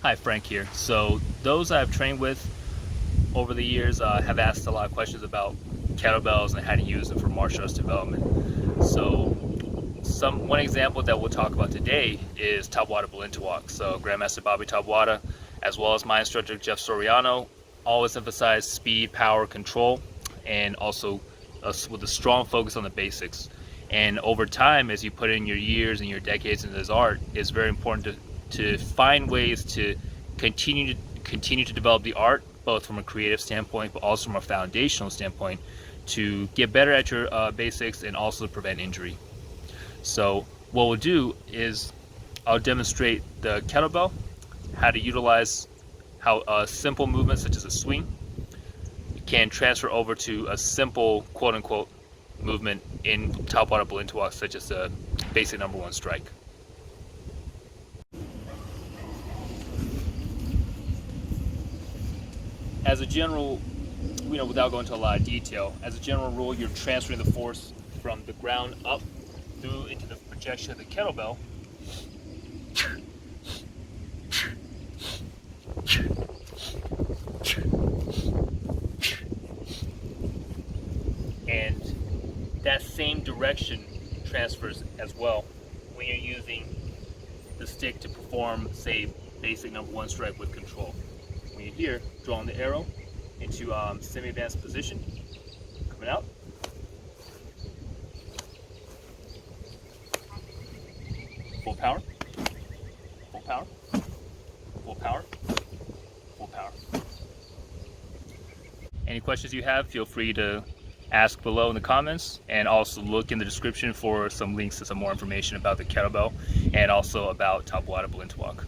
Hi, Frank here. So those I've trained with over the years have asked a lot of questions about kettlebells and how to use them for martial arts development. So one example that we'll talk about today is Taboada Balintawak. So Grandmaster Taboada, as well as my instructor Jeff Soriano, always emphasize speed, power, control, and also with a strong focus on the basics. And over time, as you put in your years and your decades into this art, it's very important to find ways to continue to develop the art, both from a creative standpoint, but also from a foundational standpoint, to get better at your basics and also to prevent injury. So what we'll do is I'll demonstrate the kettlebell, how to utilize how a simple movement such as a swing can transfer over to a simple quote-unquote movement in Taboada Balintawak, such as a basic number one strike. As a general, without going into a lot of detail, as a general rule, you're transferring the force from the ground up through into the projection of the kettlebell. And that same direction transfers as well when you're using the stick to perform, say, basic number one strike with control. When you're here, drawing the arrow into semi-advanced position, coming out. Full power, full power, full power, full power. Any questions you have, feel free to ask below in the comments, and also look in the description for some links to some more information about the kettlebell and also about Taboada Balintawak.